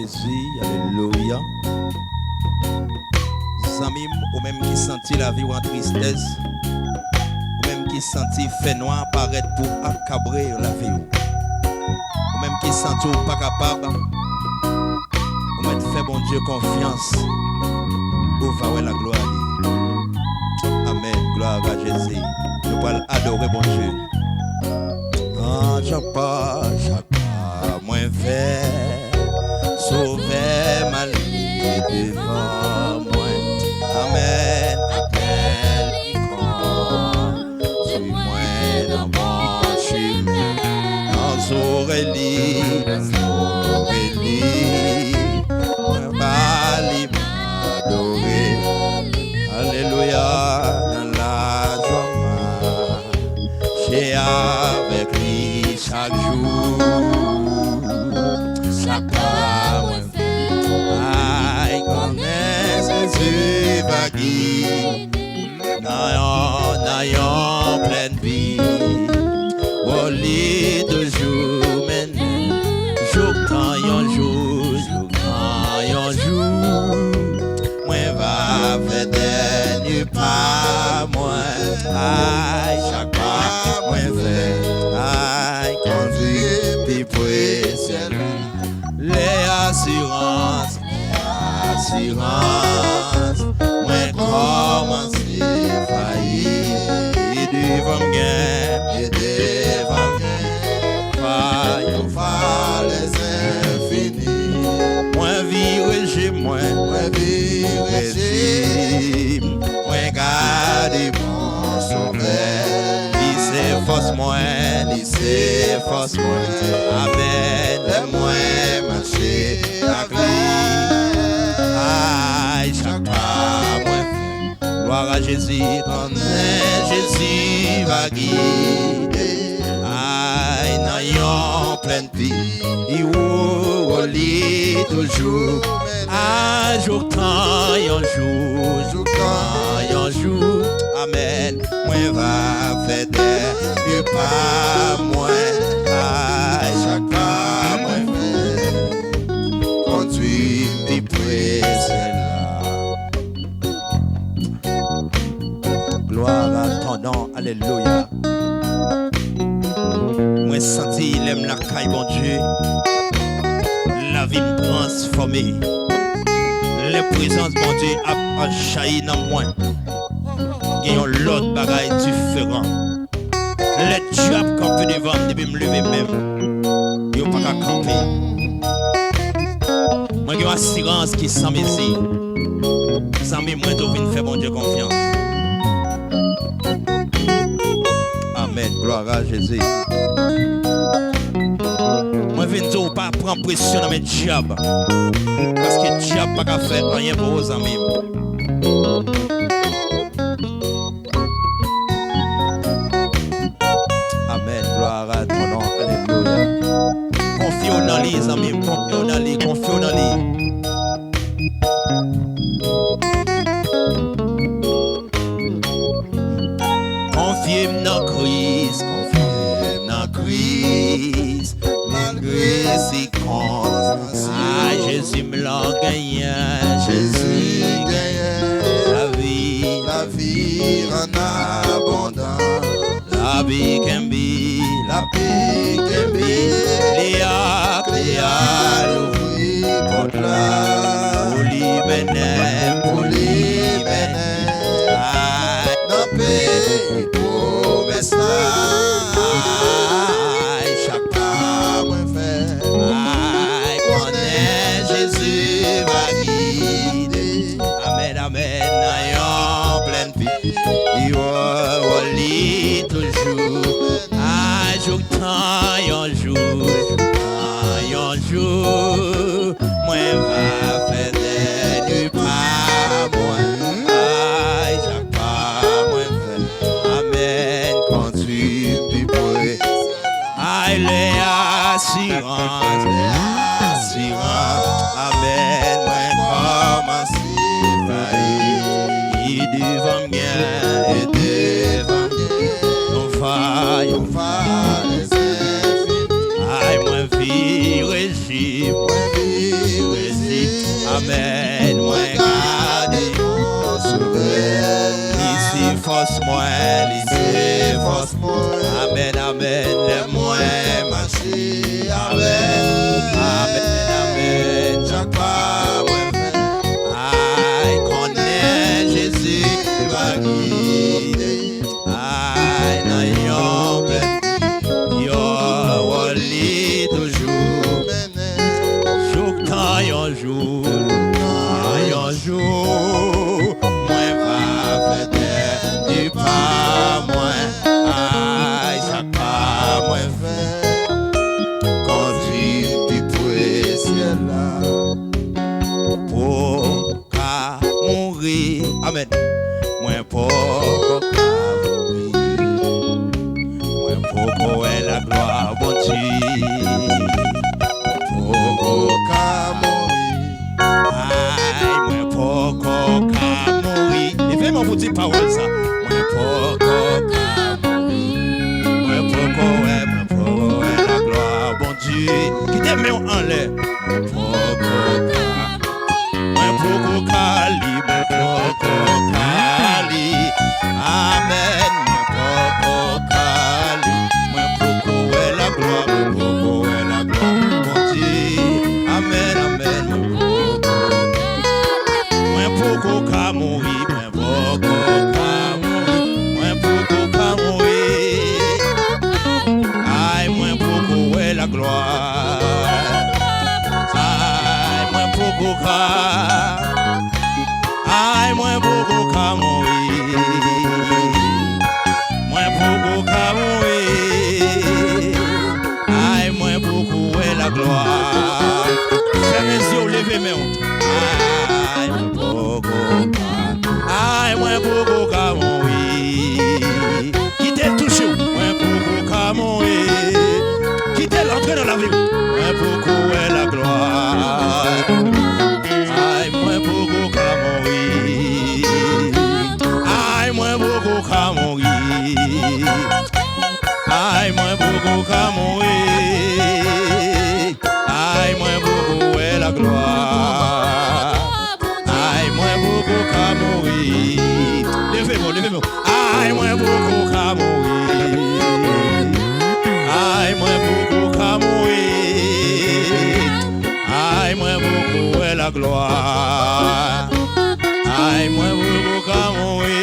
Jésus, alléluia. Zamim, ou même qui sentit la vie ou en tristesse, ou même qui sentit fait noir paraître pour accabrer la vie, ou même qui sentit ou pas capable, ou même fait bon Dieu confiance, ou va la gloire. Amen, gloire à Jésus. Nous allons adorer bon Dieu. Ah, chaque pas, moins fait, sauver ma vie devant moi. Amen, appelle suis-moi dans mon chemin. Dans Aurélie, moi bali m'adorer. Alléluia, dans la joie, j'ai avec lui chaque jour. Chaque pas, I connais Jésus va guider. N'ayant pleine vie, au lit de jour, maintenant, jour quand yon jour, moi va faire des nuits pas moi, aïe, chaque pas, moi fait, aïe, conduit, puis précieux, les assurances, moi commence à faillir, et devant pas les infinis, moi vivre chez moi, moi garder mon sauveur, lycée force moi, amen, moi marcher à lui, aïe, chaque pas, moi, gloire à Jésus, quand Jésus va guider, aïe, n'ayant pleine vie, il au lit toujours, un jour quand yon jour, amen, moi va faire des pas moi, aïe, chaque pas moi fait, conduit puis précède là. Gloire à ton nom, alléluia. Moi senti il aime la caille bon Dieu, la vie me transformée. Les présences bon Dieu a enchaîné dans moi. Il y a l'autre bagaille différent. Les diables campent devant depuis me lever même. Ils n'ont pas qu'à camper. Moi j'ai une assurance qui s'en ici. Sans moi je viens faire bon Dieu confiance. Amen, gloire à Jésus. Moi je viens dire pas prendre pression dans mes diables. Parce que le diable n'a pas faire rien pour vos amis. Amen, gloire à ton nom, alléluia. Confiez dans les amis, confiez dans les. Confiez dans Christ, malgré ses conséquences. Ah, Jésus me l'a gagné, Jésus gagne la vie en abondance. La vie can be, Léa, l'ouvrir pour la, pour l'Ibenem, non pays pour mes chaque pas moi fait, connaît Jésus va guider, amen, ayant pleine vie, il va lit toujours, jour moi va faire des nuits pas moi, chaque pas moi fait, amen, conduit puis pour, les assurances, amen, moi commence à faillir, il devant bien et devant bien, on va les infinis, aïe, moi vie régime, moi, lisez force moi. Amen, amen, les moi, marcher. Amen, amen, amen, chaque pas, moi, aïe, connaît Jésus, va guider. Aïe, non, yo, wali toujours. Jour temps, yon jour, moi, va faire du pas, moi, aïe, chaque pas, moi, fait, conduit du ciel là, pour qu'à mourir, amen, moi, pour qu'à mourir, moi, pour qu'à la gloire, bon Dieu, pour qu'à mourir, aïe, moi, pour qu'à mourir, et fais-moi vous dire parole ça, moi, pour qu'à mourir, moi, pour la gloire, bon Dieu, qui t'aime en l'air, moi, pour qu'à libre, pour qu'à libre, amen, moi, pour qu'à libre, pour la gloire, pour la gloire, bon Dieu, amen, amen, moi, pour qu'à mourir, moi, pour qu'à mourir, moi, pour qu'à mourir, aïe, moi, pour la gloire, aïe, moi, pour qu'à, aïe, moi, pour qu'à mourir, moi, pour qu'à mourir, aïe, moi, pour la gloire, fais mes yeux, levez mes mains, aïe, moi, pour aïe, moi, pour qu'à mourir, quittez le toucher, moi, pour qu'à mourir, quittez l'entrée dans la vie, moi, pour la gloire, aïe, moi, pour qu'à mourir, aïe, moi, pour qu'à mourir, aïe, moi, pour qu'à mourir, aïe, moi, pour la gloire, aïe, moi, pour qu'à mourir, levez-moi, aïe, moi, pour qu'à mourir, aïe, moi, pour qu'à mourir, aïe, moi, pour la gloire, aïe, moi, pour qu'à mourir,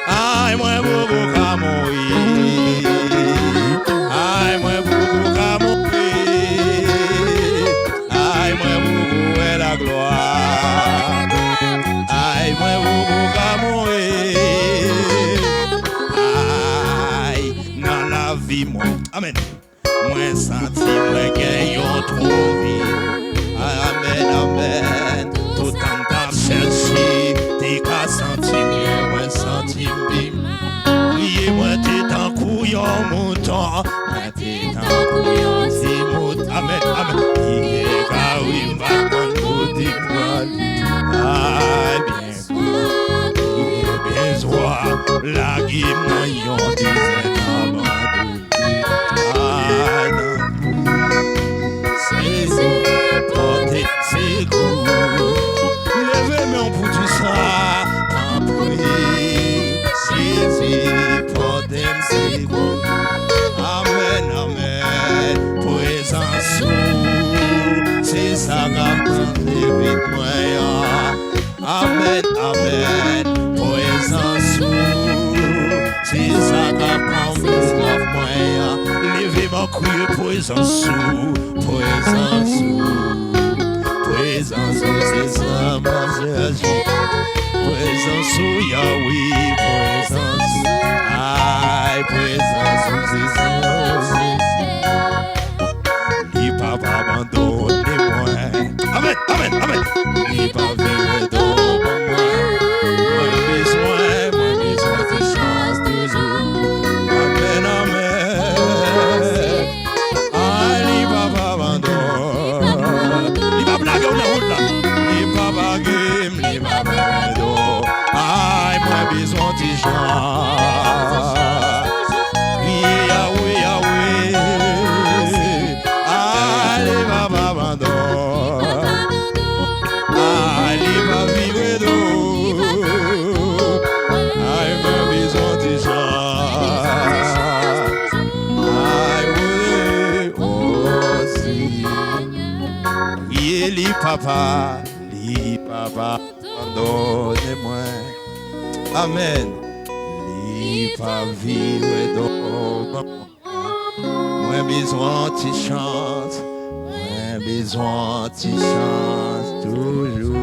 aïe, moi, pour qu'à mourir, aïe, moi, pour qu'à mourir, aïe, moi, pour la gloire, aïe, moi, pour qu'à mourir, aïe, dans la vie, moi, amen, moi, senti, moi, gagnons trop vite, amen, amen, tout en temps cherché, t'es qu'à sentir bien, moi, sentir bien. Moi t'es un couillon mouton, moi t'es un couillon si mouton, amen, amen. Il est carré, ma bonne boutique, ah bien soir, la guime, yon disait abandonné, ah non, c'est porté, c'est goût, levez-moi pour tout ça, en prier, Jésus, portez c'est goût, amen, amen, présence, c'est ça qui vite moi, amen, amen, présence, c'est ça qui vite moi, levez mon cru, présence, c'est ça ma Jésus, présence, Yahweh, présence, aïe, présence, c'est ça, il pas abandonner moi, amen, amen, amen, il pas vivre dans moi, moi besoin de chance toujours, amen, amen, aïe, il pas abandonner, il pas blaguer on la route là, il pas baguer, il pas baguer, aïe, moi besoin de chance, Yahweh, Yahweh, allez, va abandonner, allez, va vivre d'eau, papa, pardonnez-moi. Amen. Li pas vivre dans moi besoin de chance, moi besoin de chance toujours.